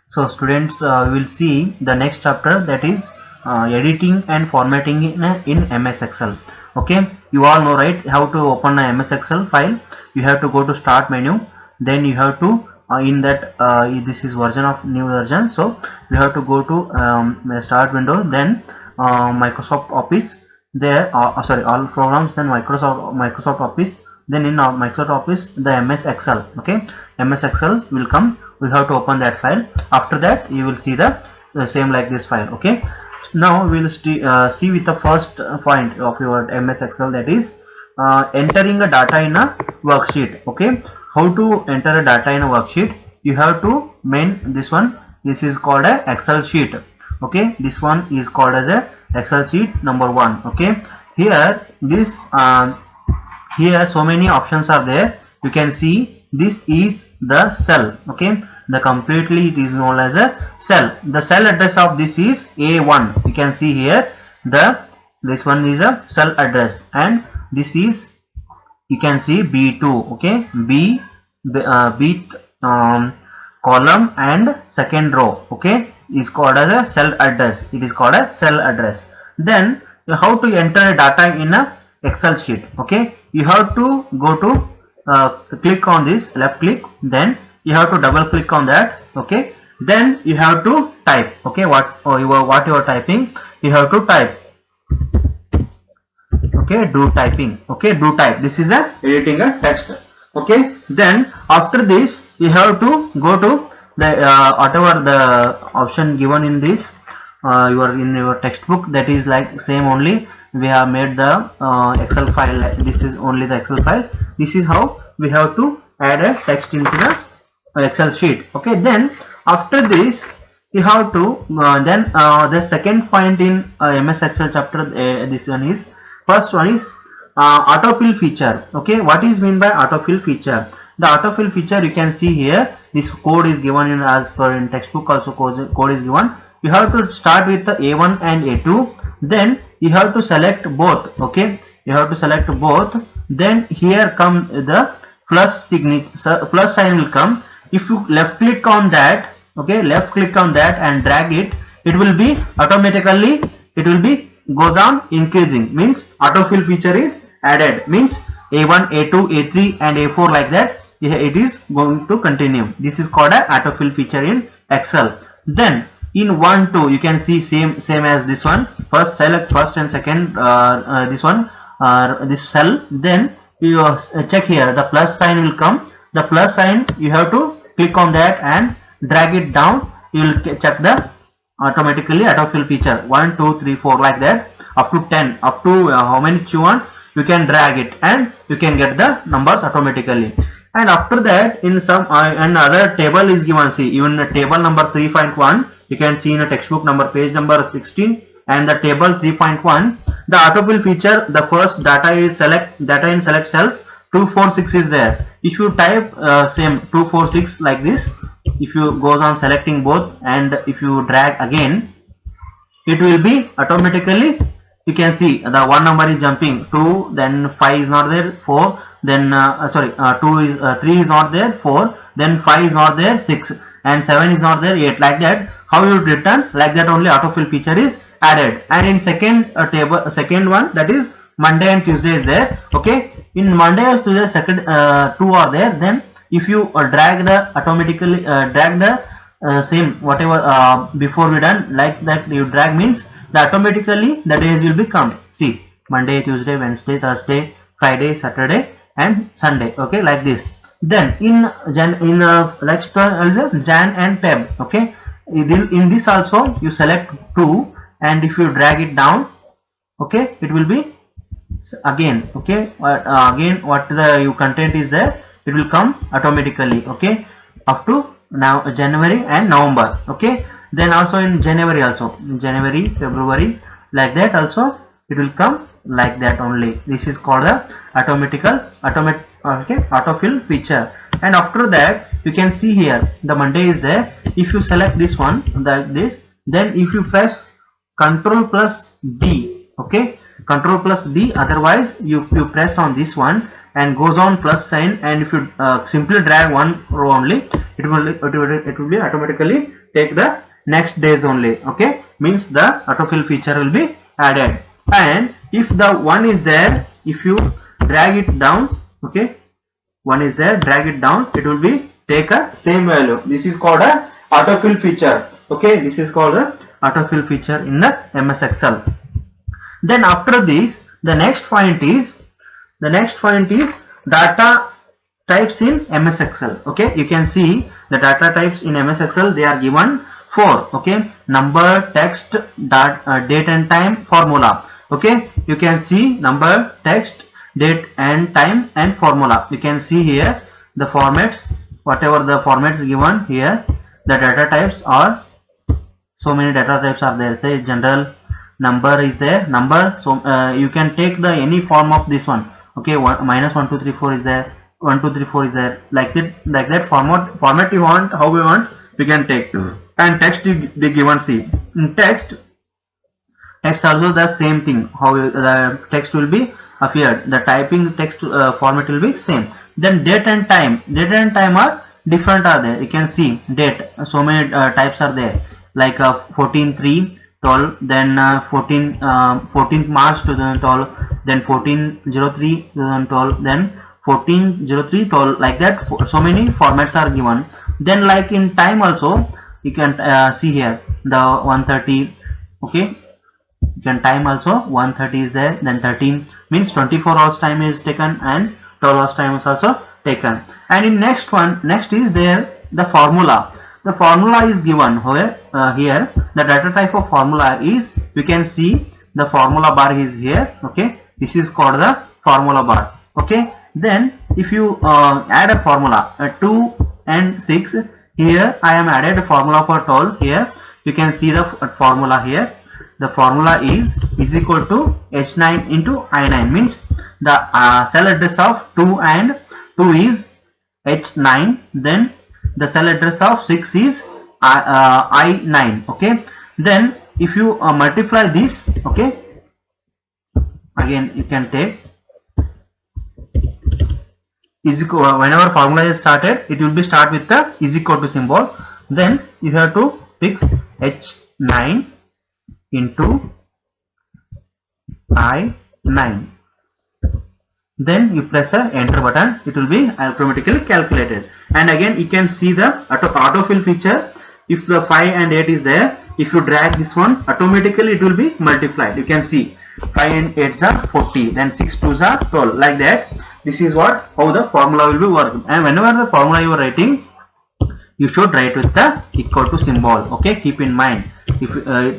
So students, we will see the next chapter, that is editing and formatting in MS Excel. Okay, you all know, right, how to open a MS Excel file. You have to go to start menu, then you have to in that this is version of new version, so you have to go to start window, then Microsoft Office, there sorry, all programs, then Microsoft Office, then in Microsoft Office the MS Excel. Okay, MS Excel will come, we have to open that file. After that you will see the same like this file. Okay, so now we will see with the first point of your MS Excel, that is entering a data in a worksheet. Okay, how to enter a data in a worksheet? You have to main this one, this is called a Excel sheet. Okay, this one is called as a Excel sheet number 1. Okay, here this here so many options are there. You can see this is the cell. Okay, the completely it is known as a cell. The cell address of this is A1. You can see here the this one is a cell address, and this is, you can see B2. Okay, B column and second row. Okay, is called as a cell address. It is called a cell address. Then how to enter a data in a Excel sheet? Okay, you have to go to click on this, left click, then you have to double click on that. Okay, then you have to type. Okay, what you are typing, you have to type. Okay, do typing. Okay, do type. This is a editing a text. Okay, then after this you have to go to the whatever the option given in this in your textbook, that is like same only we have made the Excel file. This is only the Excel file. This is how we have to add a text into the Excel sheet. Okay, then after this you have to then the second point in MS Excel chapter, this one is, first one is autofill feature. Okay, what is mean by autofill feature? The autofill feature, you can see here, this code is given in as per in textbook, also code is given. You have to start with the A1 and A2, then you have to select both. Okay, you have to select both, then here come the plus signature, plus sign will come. If you left click on that, okay, left click on that and drag it, it will be automatically, it will be goes on increasing, means autofill feature is added, means A1, A2, A3 and A4 like that, it is going to continue. This is called a autofill feature in Excel. Then in 1, 2 you can see same as this one. First select first and second this one, this cell, then you check here, the plus sign will come. The plus sign, you have to click on that and drag it down. You will check the automatically autofill feature 1, 2, 3, 4 like that, up to 10, up to how many you want, you can drag it and you can get the numbers automatically. And after that, in some another table is given. See, even table number 3.1 you can see in a textbook number page number 16, and the table 3.1, the autofill feature, the first data is data in select cells 246 is there. If you type same 246 like this, if you goes on selecting both and if you drag again, it will be automatically, you can see the one number is jumping 2, then 5 is not there, 4, then 2 is 3 is not there, 4, then 5 is not there, 6, and 7 is not there, 8, like that. How you return, like that only autofill feature is added. And in second table, second one, that is Monday and Tuesday is there. Okay, in Monday and Tuesday second 2 are there, then if you drag the automatically drag the same whatever before we done, like that you drag, means the automatically the days will become, see, Monday, Tuesday, Wednesday, Thursday, Friday, Saturday and Sunday. Okay, like this. Then in next one is Jan and Feb. Okay, in this also you select 2 and if you drag it down, okay, it will be again, okay, again what the you content is there, it will come automatically. Okay, up to now January and November. Okay, then also in January also, January, February, like that also it will come like that only. This is called the autofill feature. And after that you can see here the Monday is there. If you select this one like this, then if you press Control plus D, okay, Control plus D, otherwise you press on this one and goes on plus sign, and if you simply drag one row only, it will be automatically take the next days only. Okay, means the autofill feature will be added. And if the one is there, if you drag it down, okay, one is there, drag it down, it will be take a same value. This is called a autofill feature. Okay, this is called the autofill feature in the MS Excel. Then after this, the next point is data types in MS Excel. Okay, you can see the data types in MS Excel, they are given 4. Okay, number, text, date and time, formula. Okay, you can see number, text, date and time and formula. You can see here the formats, whatever the formats given here, the data types are, so many data types are there. Say general, number is there, number, so you can take the any form of this one. Okay, minus 1 2 3 4 is there, 1 2 3 4 is there, like that format you want, how we want, we can take. And text they given, see in text also the same thing, how the text will be appeared, the typing text format will be same. Then date and time are different are there. You can see date, so many types are there, like 14/3/12, then 14th March 2012, then 14/03/2012, then 14/03/12, like that. So many formats are given. Then like in time also, you can see here the 130. Okay, you can time also 130 is there, then 13 means 24 hours time is taken, and 12 hours time is also taken. And in next is there the formula. The formula is given where here the data type of formula is, you can see the formula bar is here. Okay, this is called the formula bar. Okay, then if you add a formula 2 and 6, here I am added a formula for 12. Here you can see the formula here. The formula is equal to H9 into I9, means the cell address of 2 and 2 is H9, then the cell address of 6 is I9. Okay, then if you multiply this, okay, again you can take is equal, whenever formula is started, it will be start with the is equal to symbol. Then you have to fix H9 into I9. Then you press a enter button, it will be automatically calculated. And again you can see the autofill feature. If the 5 and 8 is there, if you drag this one, automatically it will be multiplied. You can see 5 and 8s are 40, then 6 2s are 12, like that. This is how the formula will be working. And whenever the formula you are writing, you should write with the equal to symbol. Okay, keep in mind, if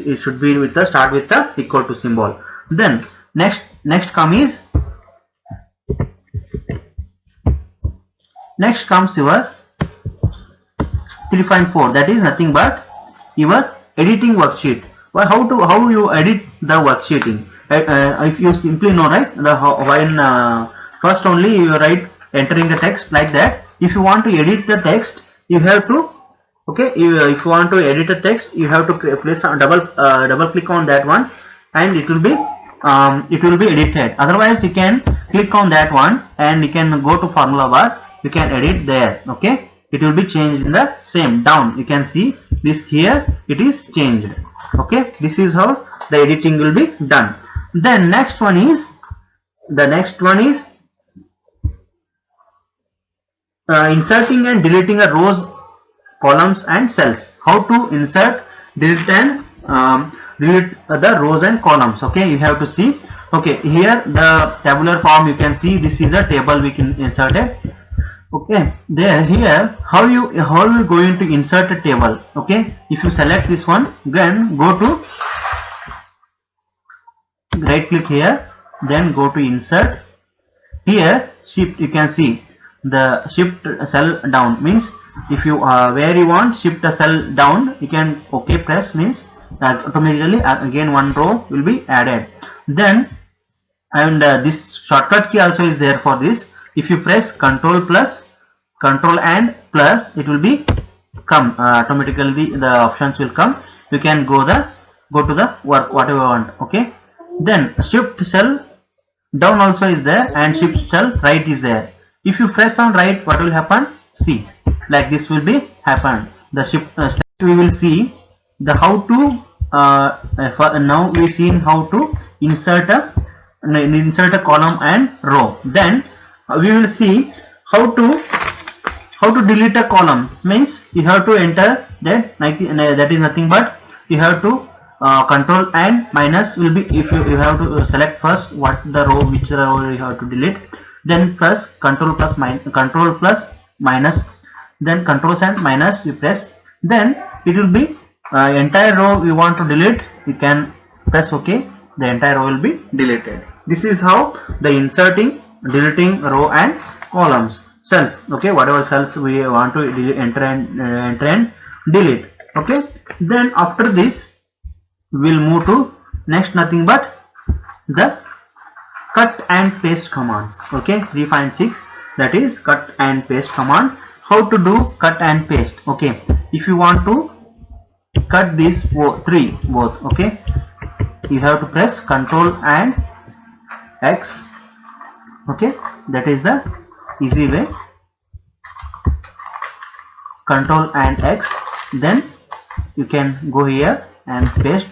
it should be with the start with the equal to symbol. Then next comes your 3.4, that is nothing but your editing worksheet. Well, how you edit the worksheeting? If you simply know, right, when first only you write entering the text like that. If you want to edit the text, you have to, okay, if you want to edit a text, you have to place a double click on that one, and it will be edited. Otherwise you can click on that one and you can go to formula bar, you can edit there. Okay, it will be changed in the same down. You can see this here, it is changed. Okay, this is how the editing will be done. Then next one is inserting and deleting a rows, columns and cells. How to insert, delete and delete the rows and columns. Okay, you have to see. Okay, here the tabular form, you can see this is a table we can insert it. Okay, there here how you going to insert a table. Okay, if you select this one, then go to right click here, then go to insert. Here shift, you can see the shift cell down, means if you where you want shift a cell down, you can okay press, means automatically again one row will be added. Then and this shortcut key also is there for this. If you press control and plus, it will be come automatically, the options will come. You can go to the work whatever you want. Okay, then shift cell down also is there, and shift cell right is there. If you press on right, what will happen? See, like this will be happen. The shift we will see the how to now we seen how to insert a column and row. Then we will see how to delete a column. Means you have to enter that is nothing but you have to control and minus will be, if you have to select first what the row, which row you have to delete, then press control plus minus, then controls and minus you press, then it will be entire row you want to delete, you can press OK, the entire row will be deleted. This is how the deleting row and columns, cells, okay, whatever cells we want to enter and delete. Okay, then after this we will move to next, nothing but the cut and paste commands. Okay, 3.6, that is cut and paste command. How to do cut and paste? Okay, if you want to cut these three both, okay, you have to press Control and X. Okay, that is the easy way. Control and X, then you can go here and paste.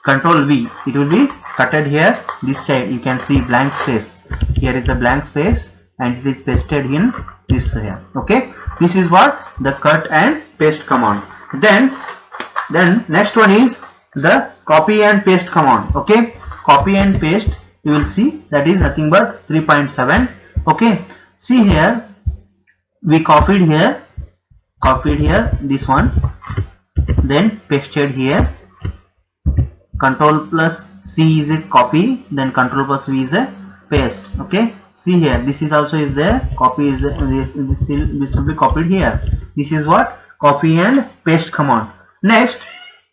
Control V, it will be cutted here. This side you can see blank space. Here is a blank space and it is pasted in this here. Okay, this is what the cut and paste command. Then next one is the copy and paste command. Okay, copy and paste, you will see that is nothing but 3.7. okay, see here we copied here this one, then pasted here. Control plus C is a copy, then control plus V is a paste. Okay, see here this is also is there, copy is there, this will be copied here. This is what copy and paste command. Next,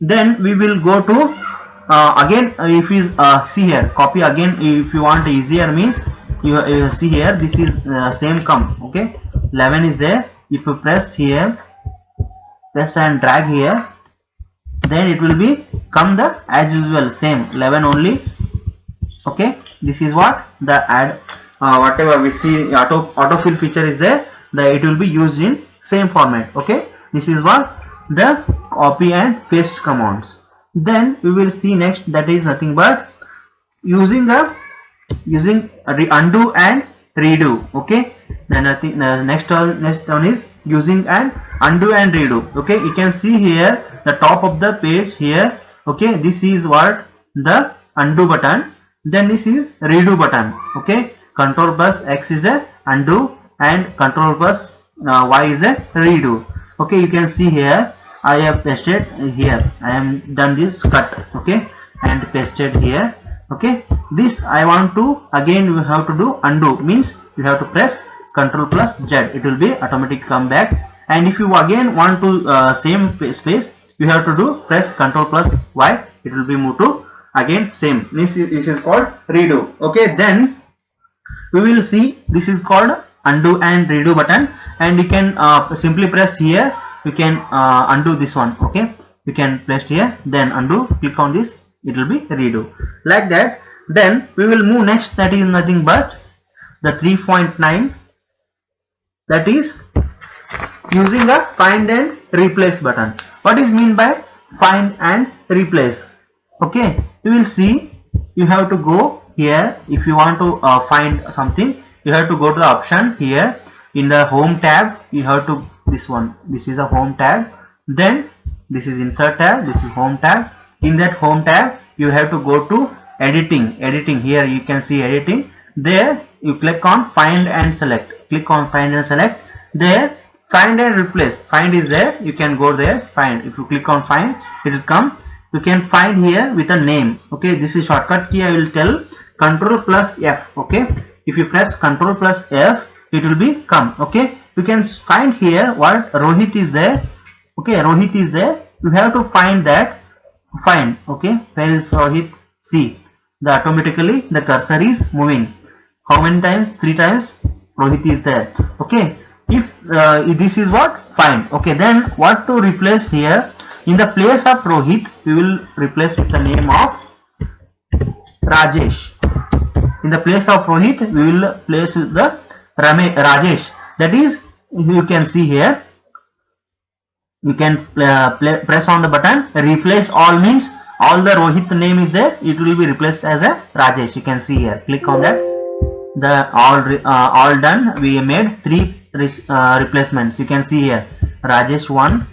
then we will go to again, if you see here copy again, if you want easier means you see here this is same come. Okay, 11 is there, if you press here, press and drag here, then it will be come the as usual same 11 only. Okay, this is what the add whatever we see autofill feature is there, it will be used in same format. Okay, this is what the copy and paste commands. Then we will see next, that is nothing but using undo and redo. Okay, then next one is using and undo and redo. Okay, you can see here the top of the page here. Okay, this is what the undo button, then this is redo button. Okay, control plus X is a undo and control plus Y is a redo. Okay, you can see here I have pasted here, I am done this cut. Okay, and pasted here. Okay, this I want to again you have to do undo, means you have to press control plus Z, it will be automatically come back. And if you again want to same space, you have to do press control plus Y, it will be moved to again same, means this is called redo. Okay, then we will see this is called undo and redo button, and you can simply press here, you can undo this one. Okay, you can place here, then undo, click on this, it will be redo, like that. Then we will move next, that is nothing but the 3.9, that is using a find and replace button. What is mean by find and replace? Okay, you will see you have to go here, if you want to find something, you have to go to the option here in the home tab, you have to this one, this is a home tab, then this is insert tab, this is home tab. In that home tab you have to go to editing, here you can see editing, there you click on find and select, click on find and select, there find and replace, find is there, you can go there, find, if you click on find it will come, you can find here with a name. Okay, this is shortcut key, I will tell, control plus F. Okay, if you press control plus F, it will be come. Okay, you can find here what Rohit is there. Okay, Rohit is there, you have to find that, find. Okay, where is Rohit? See, the automatically the cursor is moving. How many times? 3 times Rohit is there. Okay, if this is what find. Okay, then what to replace here, in the place of Rohit we will replace with the name of Rajesh. in the place of Rohit we will place the Rajesh. That is, you can see here, you can press on the button replace all, means all the Rohit name is there, it will be replaced as a Rajesh. You can see here, click on that, the all done. We made 3 replacements. You can see here Rajesh 1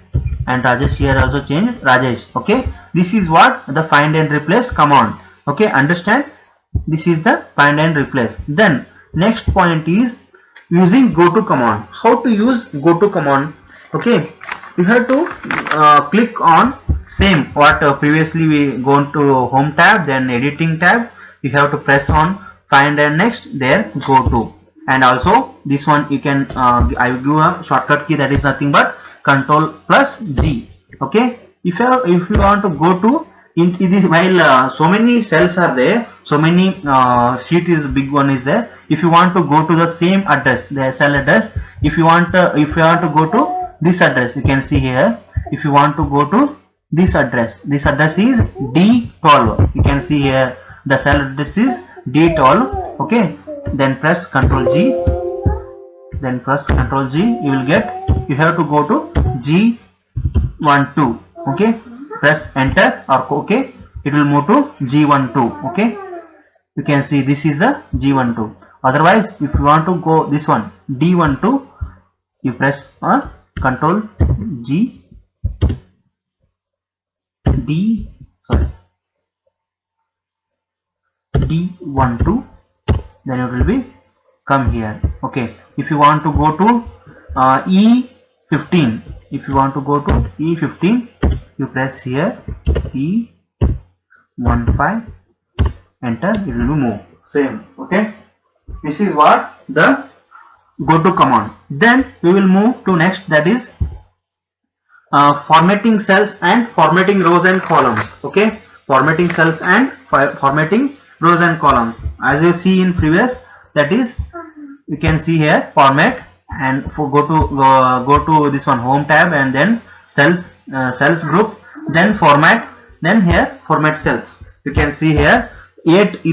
and Rajesh here also change Rajesh. Okay, this is what the find and replace command. Okay, understand, this is the find and replace. Then next point is using go to command. How to use go to command? Okay, you have to click on same what previously we gone to home tab, then editing tab, you have to press on find and next there go to, and also this one you can I will give a shortcut key, that is nothing but Control plus G. Okay, if you want to go to in this, while so many cells are there, so many sheet is big one is there, if you want to go to the same address, the cell address, if you want to go to this address, you can see here, if you want to go to this address is D12, you can see here the cell address is D12. Okay, then press Ctrl G, you will get, you have to go to G12. Okay, press enter or OK, it will move to G12. Okay, you can see this is the G12. Otherwise, if you want to go this one D12, you press Ctrl G D12, then it will be come here. Okay, if you want to go to E15, if you want to go to E15, you press here E15, enter, it will be move same. Okay, this is what the go to command. Then we will move to next, that is formatting cells and formatting rows and columns. Okay, formatting cells and formatting rows and columns. As you see in previous, that is, you can see here format, and for go to this one home tab, and then cells group, then format, then here format cells. You can see here 8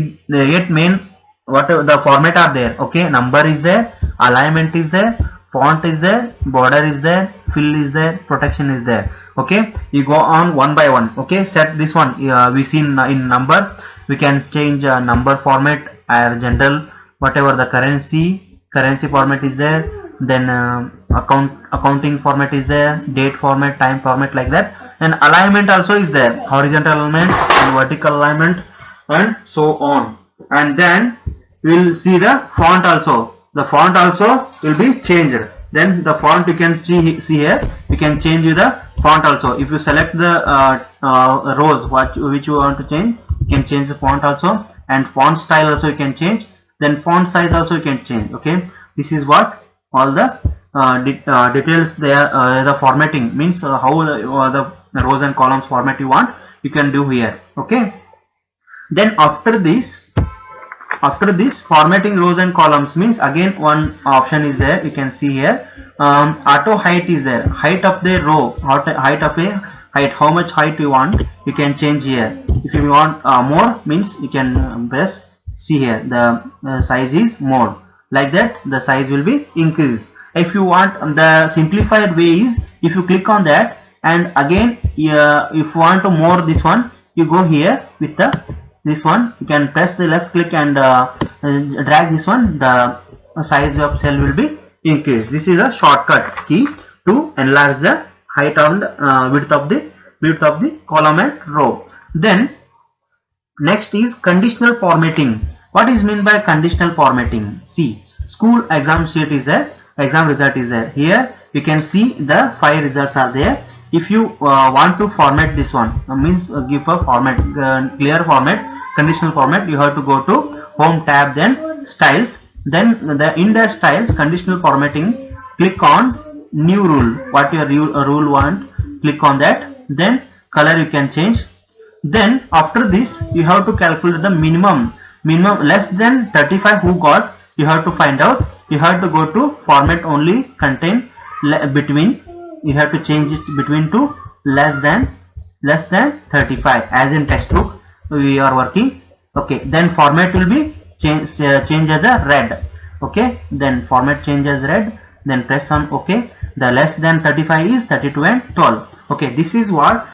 main whatever the format are there. Okay, number is there, alignment is there, font is there, border is there, fill is there, protection is there. Okay, you go on one by one. Okay, set this one, we see in number, we can change number format, general, whatever the currency format is there, then accounting format is there, date format, time format, like that. And alignment also is there, horizontal alignment and vertical alignment and so on. And then we will see the font also. The font also will be changed. Then the font you can see here, you can change the font also. If you select the rows which you want to change, you can change the font also, and font style also you can change, then font size also you can change. Okay, this is what all the details there. The formatting means how the rows and columns format you want, you can do here. Okay, then after this formatting rows and columns means, again one option is there, you can see here, auto height is there, height of the row, height of a height, how much height you want, you can change here. If you want more, means you can press, see here the size is more, like that the size will be increased. If you want the simplified way is, if you click on that, and again if you want to more this one, you go here with this one, you can press the left click and drag this one, the size of cell will be increased. This is a shortcut key to enlarge the height of the width of the column and row. Then next is conditional formatting. What is meant by conditional formatting? See, school exam sheet is there, exam result is there. Here you can see the 5 results are there. If you want to format this one, means give a format, clear format, conditional format, you have to go to home tab, then styles, then in the styles conditional formatting, click on new rule, what your rule want, click on that, then color you can change. Then after this you have to calculate the minimum less than 35 who got, you have to find out, you have to go to format only contain between, you have to change it between to less than 35 as in textbook we are working. Okay, then format will be change as a red. Okay, then format change as red, then press on OK. The less than 35 is 32 and 12. Okay, this is what